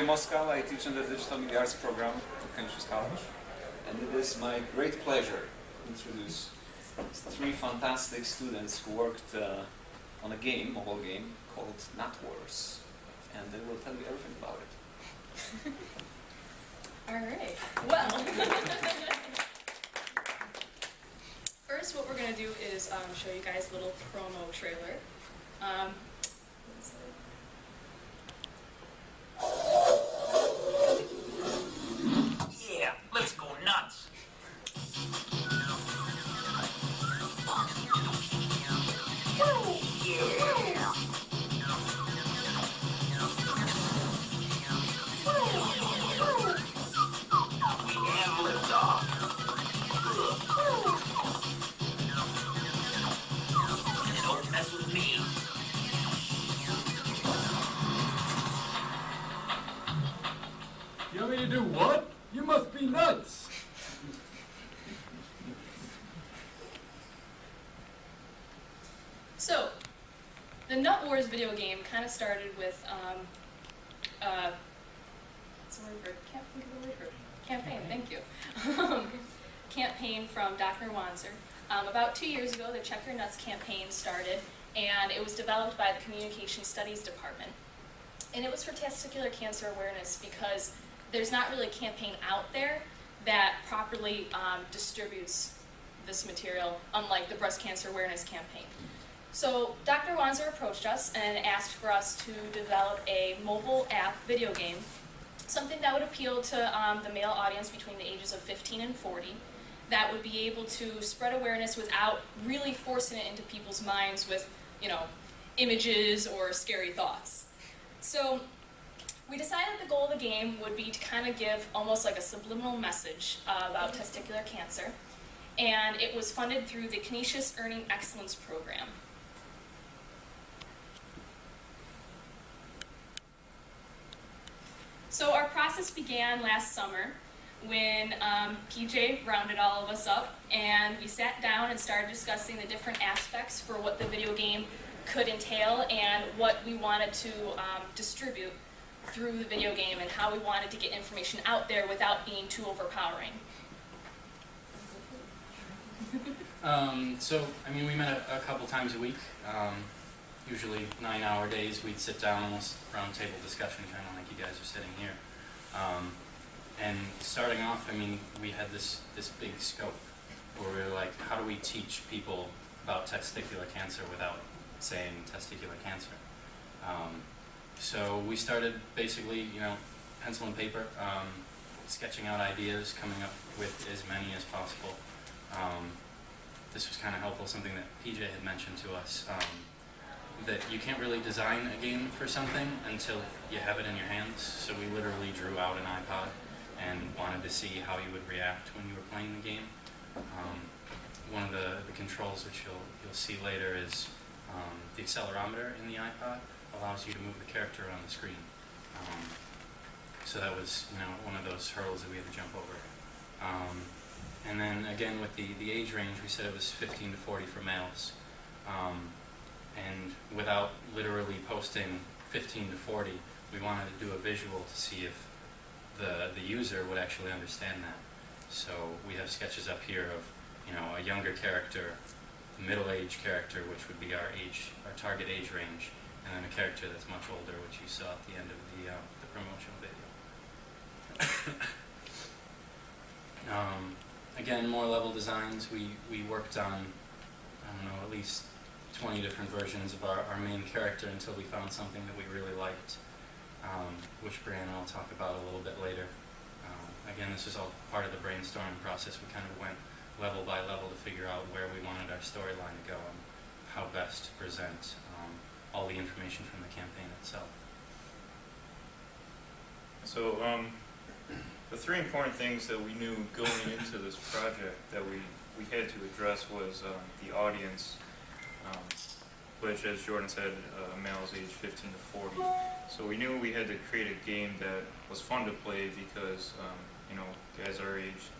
Moskal. I teach in the Digital Media Arts program at Canisius College. And it is my great pleasure to introduce three fantastic students who worked on a game, mobile game, called NutWarz. And they will tell you everything about it. All right. Well, first what we're going to do is show you guys a little promo trailer. Yeah, let's go nuts. Don't mess with me. You want me to do what? You must be nuts! So, the NutWarz video game kind of started with, what's the word for it? Can't think of the word for it. Campaign, thank you. Campaign from Dr. Wanzer. About 2 years ago, the Check Your Nuts campaign started, and it was developed by the Communication Studies Department. And it was for testicular cancer awareness because there's not really a campaign out there that properly distributes this material, unlike the breast cancer awareness campaign. So Dr. Wanzer approached us and asked for us to develop a mobile app video game, something that would appeal to the male audience between the ages of 15 and 40, that would be able to spread awareness without really forcing it into people's minds with, you know, images or scary thoughts. So we decided the goal of the game would be to kind of give almost like a subliminal message about testicular cancer, and it was funded through the Canisius Earning Excellence Program. So our process began last summer when PJ rounded all of us up, and we sat down and started discussing the different aspects for what the video game could entail and what we wanted to distribute through the video game and how we wanted to get information out there without being too overpowering. So, I mean, we met a couple times a week, usually 9-hour days. We'd sit down, almost round table discussion, kind of like you guys are sitting here. And starting off, I mean, we had this big scope where we were like, how do we teach people about testicular cancer without saying testicular cancer? So we started basically, you know, pencil and paper, sketching out ideas, coming up with as many as possible. This was kind of helpful, something that PJ had mentioned to us, that you can't really design a game for something until you have it in your hands. So we literally drew out an iPod and wanted to see how you would react when you were playing the game. One of the controls, which you'll see later, is the accelerometer in the iPod allows you to move the character on the screen. So that was, you know, one of those hurdles that we had to jump over. And then again with the age range, we said it was 15 to 40 for males. And without literally posting 15 to 40, we wanted to do a visual to see if the user would actually understand that. So we have sketches up here of, you know, a younger character, a middle-aged character, which would be our target age range, and then a character that's much older, which you saw at the end of the promotional video. Again, more level designs. We worked on, I don't know, at least 20 different versions of our main character until we found something that we really liked, which Brianna will talk about a little bit later. Again, this was all part of the brainstorming process. We kind of went level by level to figure out where we wanted our storyline to go and how best to present all the information from the campaign itself. So the three important things that we knew going into this project that we had to address was the audience, which, as Jordan said, males aged 15 to 40. So we knew we had to create a game that was fun to play because, you know, guys our age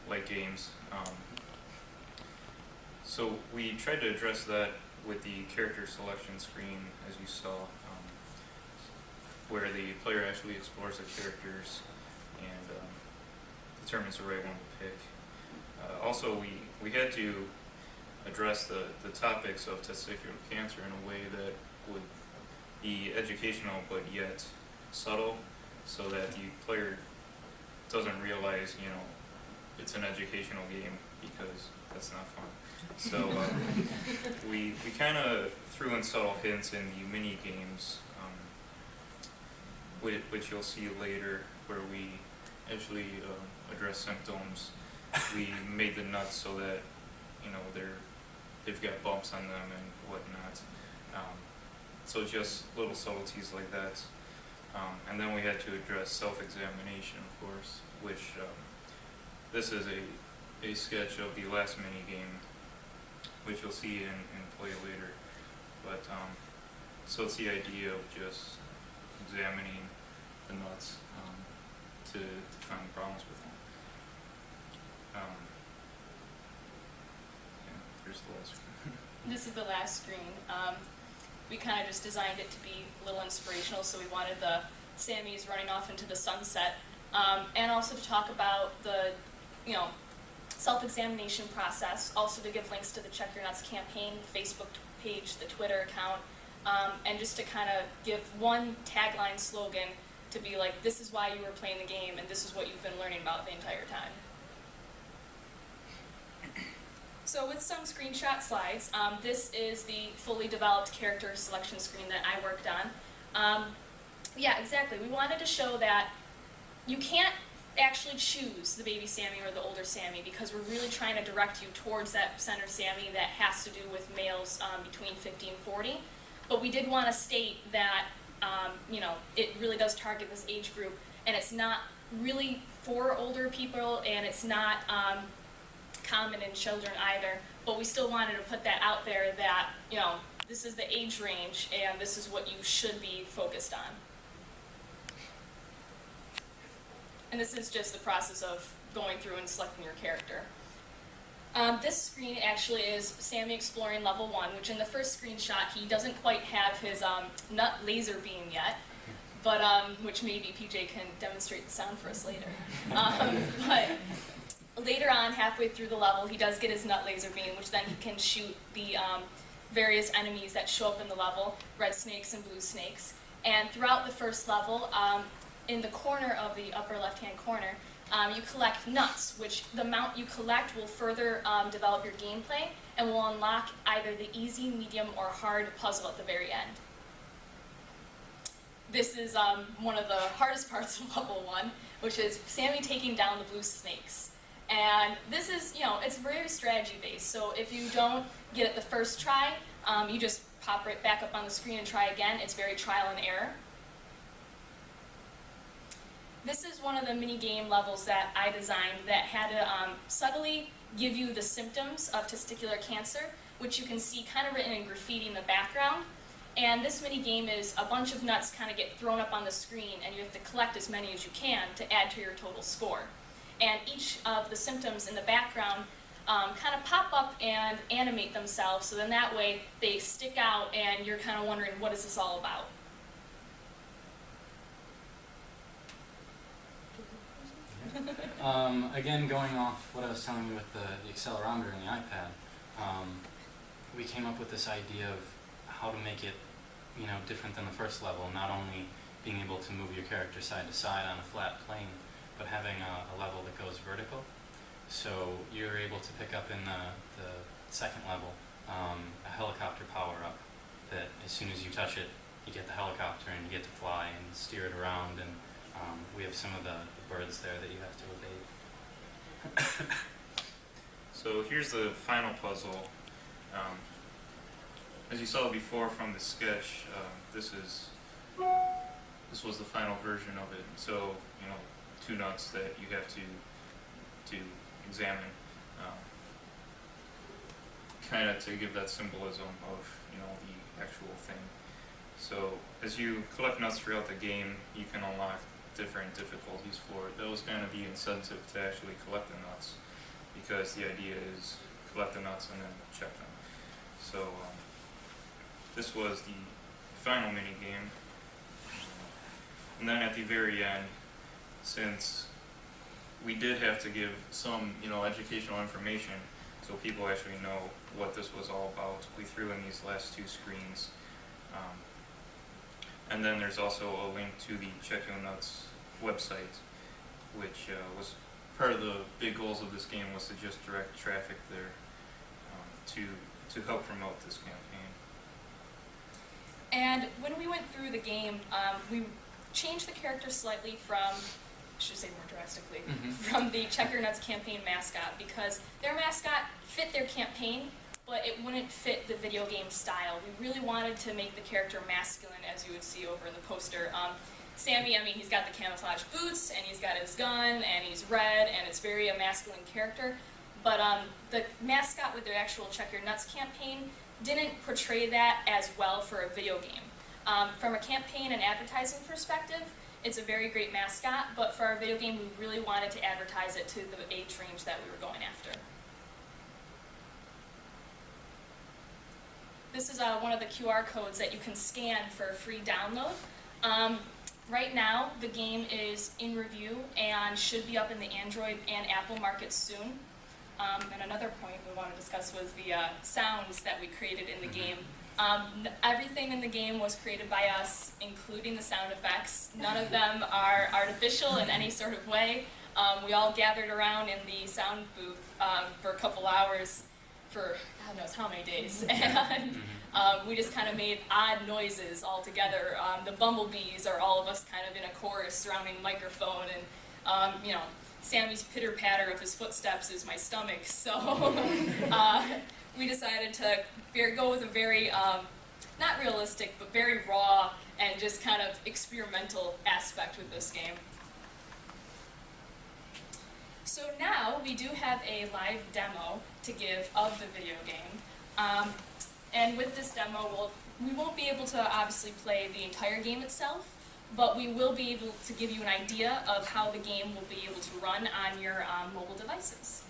like games. So we tried to address that with the character selection screen, as you saw. where the player actually explores the characters and determines the right one to pick. Also, we had to address the topics of testicular cancer in a way that would be educational but yet subtle, so that the player doesn't realize, you know, it's an educational game, because that's not fun. So we kind of threw in subtle hints in the mini games, which you'll see later, where we actually address symptoms. We made the nuts so that, you know, they've got bumps on them and whatnot. So just little subtleties like that. And then we had to address self-examination, of course, which this is a sketch of the last mini game, which you'll see in play later. But so it's the idea of just examining the nuts to find problems with them. Yeah, here's the last screen. This is the last screen. We kind of just designed it to be a little inspirational, so we wanted the Sammys running off into the sunset, and also to talk about the, you know, self-examination process, also to give links to the Check Your Nuts campaign, the Facebook page, the Twitter account, and just to kind of give one tagline slogan to be like, this is why you were playing the game, and this is what you've been learning about the entire time. So with some screenshot slides, this is the fully developed character selection screen that I worked on. Yeah, exactly. We wanted to show that you can't actually choose the baby Sammy or the older Sammy, because we're really trying to direct you towards that center Sammy that has to do with males between 50 and 40. But we did want to state that you know, it really does target this age group, and it's not really for older people, and it's not common in children either, but we still wanted to put that out there that, you know, this is the age range and this is what you should be focused on. And this is just the process of going through and selecting your character. This screen actually is Sammy exploring level 1, which in the first screenshot he doesn't quite have his nut laser beam yet, but which maybe PJ can demonstrate the sound for us later. But later on, halfway through the level, he does get his nut laser beam, which then he can shoot the various enemies that show up in the level, red snakes and blue snakes. And throughout the first level, in the corner of the upper left-hand corner, you collect nuts, which the amount you collect will further develop your gameplay and will unlock either the easy, medium, or hard puzzle at the very end. This is one of the hardest parts of level 1, which is Sammy taking down the blue snakes. And this is, you know, it's very strategy based, so if you don't get it the first try, you just pop right back up on the screen and try again. It's very trial and error. This is one of the mini game levels that I designed that had to subtly give you the symptoms of testicular cancer, which you can see kind of written in graffiti in the background. And this mini game is a bunch of nuts kind of get thrown up on the screen, and you have to collect as many as you can to add to your total score. And each of the symptoms in the background kind of pop up and animate themselves, so then that way they stick out and you're kind of wondering, what is this all about? Again, going off what I was telling you with the accelerometer and the iPad, we came up with this idea of how to make it, you know, different than the first level, not only being able to move your character side to side on a flat plane, but having a level that goes vertical. So you're able to pick up in the second level a helicopter power-up that as soon as you touch it, you get the helicopter and you get to fly and steer it around, and we have some of the birds there that you have to evade. So here's the final puzzle. As you saw before from the sketch, this was the final version of it. So, you know, 2 nuts that you have to examine, kind of to give that symbolism of, you know, the actual thing. So as you collect nuts throughout the game, you can unlock different difficulties for it. That was kind of the incentive to actually collect the nuts, because the idea is collect the nuts and then check them. So this was the final mini game. And then at the very end, since we did have to give some, educational information so people actually know what this was all about, we threw in these last two screens. And then there's also a link to the Check Your Nuts website, which was part of the big goals of this game, was to just direct traffic there to help promote this campaign. And when we went through the game, we changed the character slightly from, I should say more drastically, from the Check Your Nuts campaign mascot, because their mascot fit their campaign, but it wouldn't fit the video game style. We really wanted to make the character masculine, as you would see over in the poster. Sammy, he's got the camouflage boots, and he's got his gun, and he's red, and it's very a masculine character. But the mascot with their actual Check Your Nuts campaign didn't portray that as well for a video game. From a campaign and advertising perspective, it's a very great mascot, but for our video game, we really wanted to advertise it to the age range that we were going after. This is one of the QR codes that you can scan for a free download. Right now, the game is in review and should be up in the Android and Apple markets soon. And another point we want to discuss was the sounds that we created in the game. Everything in the game was created by us, including the sound effects. None of them are artificial in any sort of way. We all gathered around in the sound booth for a couple hours for God knows how many days, and we just kind of made odd noises all together. The bumblebees are all of us kind of in a chorus surrounding the microphone, and Sammy's pitter-patter of his footsteps is my stomach, so we decided to go with a very, not realistic, but very raw and just kind of experimental aspect with this game. So now we do have a live demo to give of the video game, and with this demo, we won't be able to obviously play the entire game itself, but we will be able to give you an idea of how the game will be able to run on your mobile devices.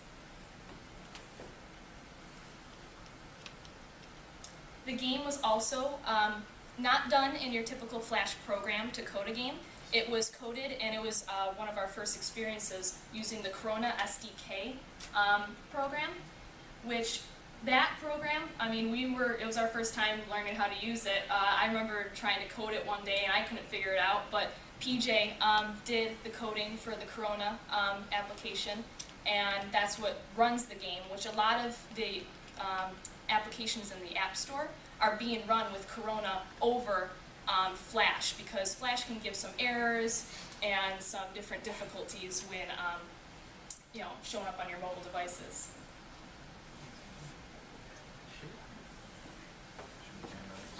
The game was also not done in your typical Flash program to code a game. It was coded, and it was one of our first experiences using the Corona SDK program, which that program, it was our first time learning how to use it. I remember trying to code it one day and I couldn't figure it out, but PJ did the coding for the Corona application, and that's what runs the game, which a lot of the applications in the App Store are being run with Corona over Flash, because Flash can give some errors and some different difficulties when showing up on your mobile devices.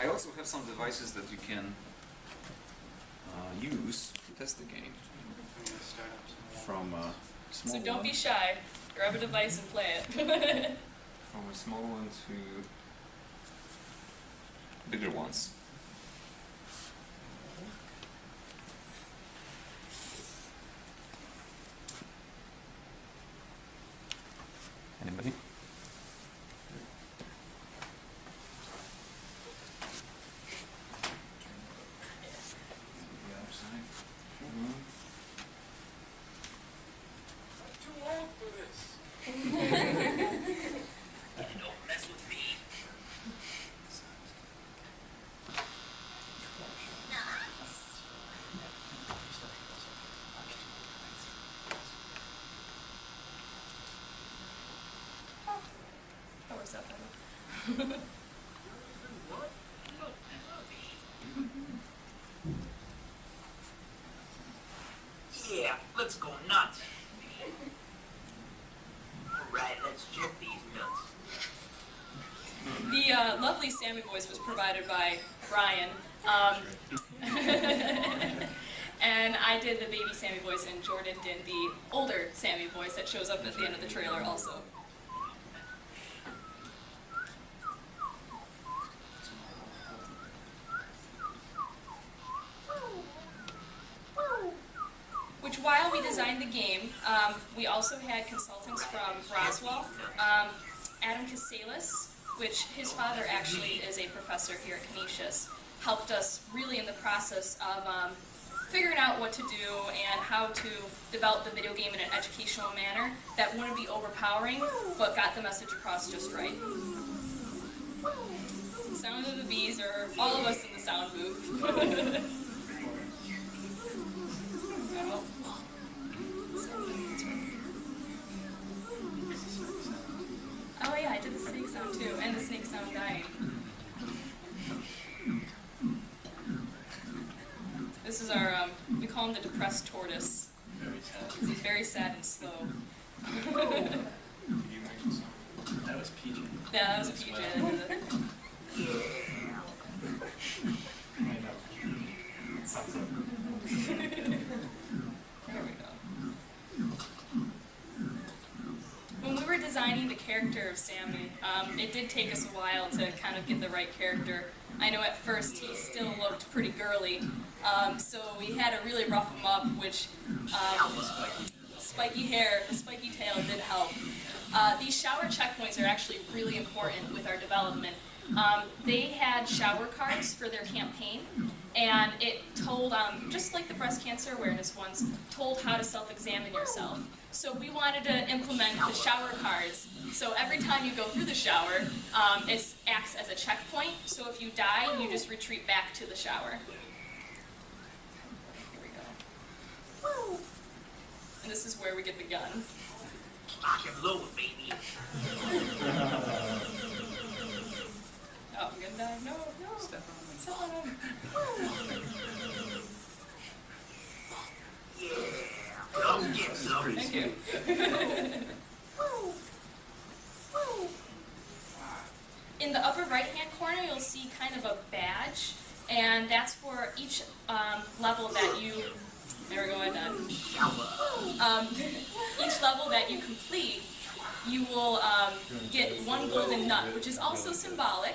I also have some devices that you can use to test the game. From a small So don't one, be shy. Grab a device and play it. from a small one to bigger ones. Anybody? The other side. I'm too old for this. Don't mess with me. That works out better. What? Yeah, let's go nuts. Alright, let's check these nuts. The lovely Sammy voice was provided by Brian. And I did the baby Sammy voice, and Jordan did the older Sammy voice that shows up at the end of the trailer also. Which, while we designed the game, we also had consultants from Roswell, Adam Kisailus, which his father actually is a professor here at Canisius, helped us really in the process of figuring out what to do and how to develop the video game in an educational manner that wouldn't be overpowering, but got the message across just right. Sound of the bees are all of us in the sound booth. Oh. Oh yeah, I did the snake sound too, and the snake sound dying. This is our, we call him the depressed tortoise. Very sad. 'Cause he's very sad and slow. That was PJ. Yeah, that was a PJ that did it. There we go. When we were designing the character of Sammy, it did take us a while to kind of get the right character. I know at first he still looked pretty girly, so we had to really rough him up, which spiky hair, the spiky tail did help. These shower checkpoints are actually really important with our development. They had shower cards for their campaign, and it told, just like the breast cancer awareness ones, told how to self-examine yourself. So we wanted to implement the shower cards. So every time you go through the shower, it acts as a checkpoint. So if you die, you just retreat back to the shower. Here we go. And this is where we get the gun. Lock and load, baby. Oh, I'm gonna die. No, no. Step on him. Yeah. Come get some. Thank you. In the upper right-hand corner, you'll see kind of a badge, and that's for each level that you. There we go, I'm done. Each level that you complete, you will get one golden nut, which is also symbolic.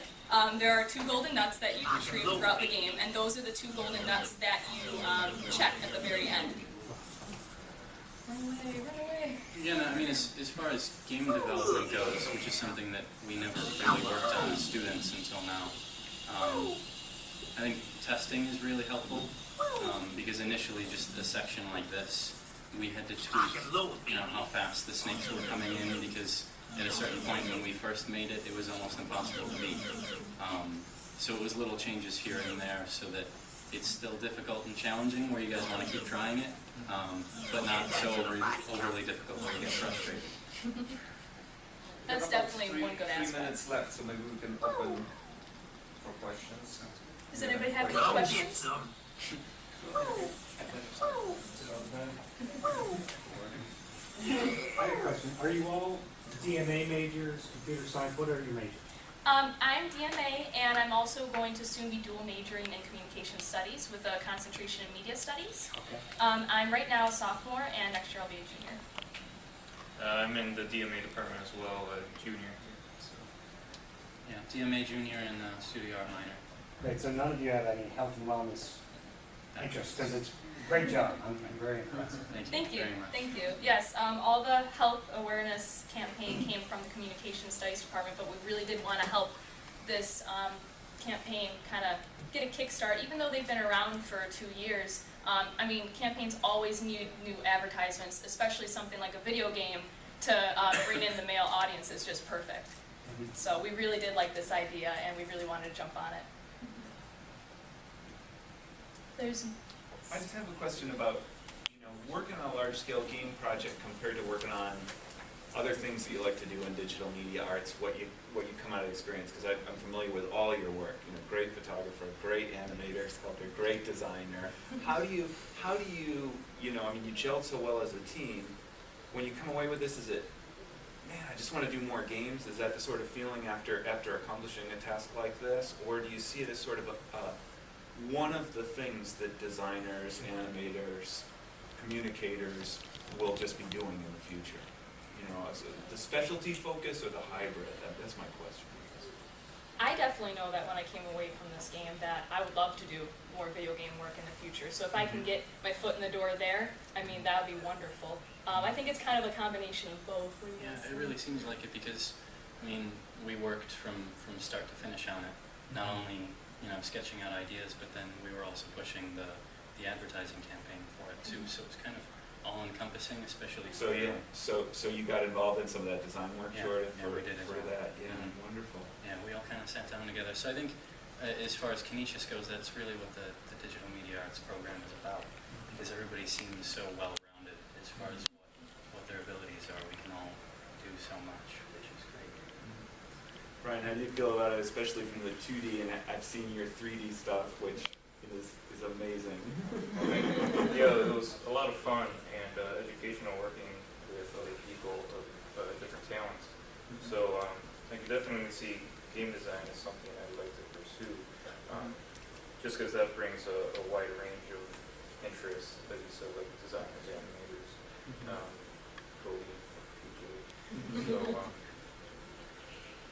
There are 2 golden nuts that you retrieve throughout the game, and those are the 2 golden nuts that you check at the very end. Run away, run away. Yeah, no, I mean, as far as game development goes, which is something that we never really worked on as students until now, I think testing is really helpful, because initially just a section like this, we had to tweak, how fast the snakes were coming in, because at a certain point when we first made it, it was almost impossible to beat. So it was little changes here and there so that it's still difficult and challenging where you guys want to keep trying it, but not so overly difficult where you get frustrated. That's definitely one good aspect. 3 minutes left, so maybe we can open for questions. Does anybody have any Come get questions? some. I have a question. Are you all DMA majors, computer science? What are your majors? I'm DMA, and I'm also going to soon be dual majoring in communication studies with a concentration in media studies. Okay. I'm right now a sophomore, and next year I'll be a junior. I'm in the DMA department as well, junior. So. Yeah, DMA junior and studio art minor. Great. So none of you have any health and wellness interests, because it's a great job. I'm very impressed. Thank you. Very much. Thank you. Yes, all the health awareness campaign came from the communication studies department, but we really did want to help this campaign kind of get a kickstart, even though they've been around for 2 years. I mean, campaigns always need new advertisements, especially something like a video game to bring in the male audience is just perfect. So we really did like this idea, and we really wanted to jump on it. There's. I just have a question about, working on a large-scale game project compared to working on other things that you like to do in digital media arts. What you come out of experience, because I'm familiar with all your work. Great photographer, great animator, sculptor, great designer. How do you, you gelled so well as a team. When you come away with this, is it, man, I just want to do more games? Is that the sort of feeling after accomplishing a task like this, or do you see it as sort of one of the things that designers, animators, communicators will just be doing in the future? The specialty focus or the hybrid? That's my question. I definitely know that when I came away from this game that I would love to do more video game work in the future. So if I can get my foot in the door there, I mean, that would be wonderful. I think it's kind of a combination of both. Yeah, it really seems like it because, we worked from start to finish on it. Not only, sketching out ideas, but then we were also pushing the the advertising campaign for it too. So it's kind of all-encompassing, especially So for yeah, so you got involved in some of that design work, Yeah, Jordan, yeah, for, we did as for well. that. Yeah, Mhm. wonderful. Yeah, we all kind of sat down together. So I think as far as Canisius goes, that's really what the digital media arts program is about, because everybody seems so well-rounded as far as what their abilities are. We can all do so much, which is great. Brian, how do you feel about it, especially from the 2D, and I've seen your 3D stuff, which is amazing. Yeah, it was a lot of fun and educational working with other people of different talents. So I can definitely see game design as something I'd like to pursue, just because that brings a wide range of interests, as you said, like designers, animators, coding, usually. So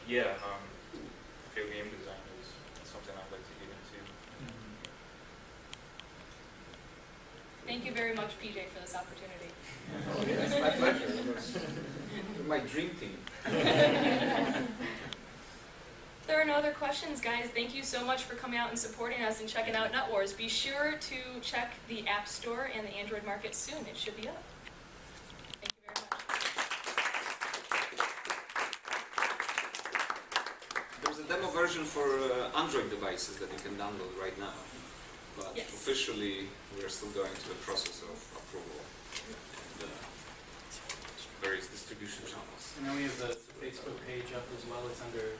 yeah, I feel game design is something I'd like to get into. Thank you very much, PJ, for this opportunity. Oh, yes, my pleasure. It was my dream team. If there are no other questions, guys, thank you so much for coming out and supporting us and checking out NutWarz. Be sure to check the App Store and the Android market soon. It should be up. Thank you very much. There's a demo version for Android devices that you can download right now. But Yes. officially, we're still going through the process of approval and various distribution channels. And then we have the Facebook page up as well. It's under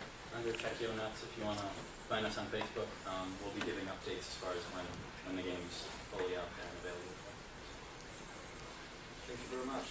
Check Your Nuts. If you want to find us on Facebook, we'll be giving updates as far as when the game's fully out there and available. Thank you very much.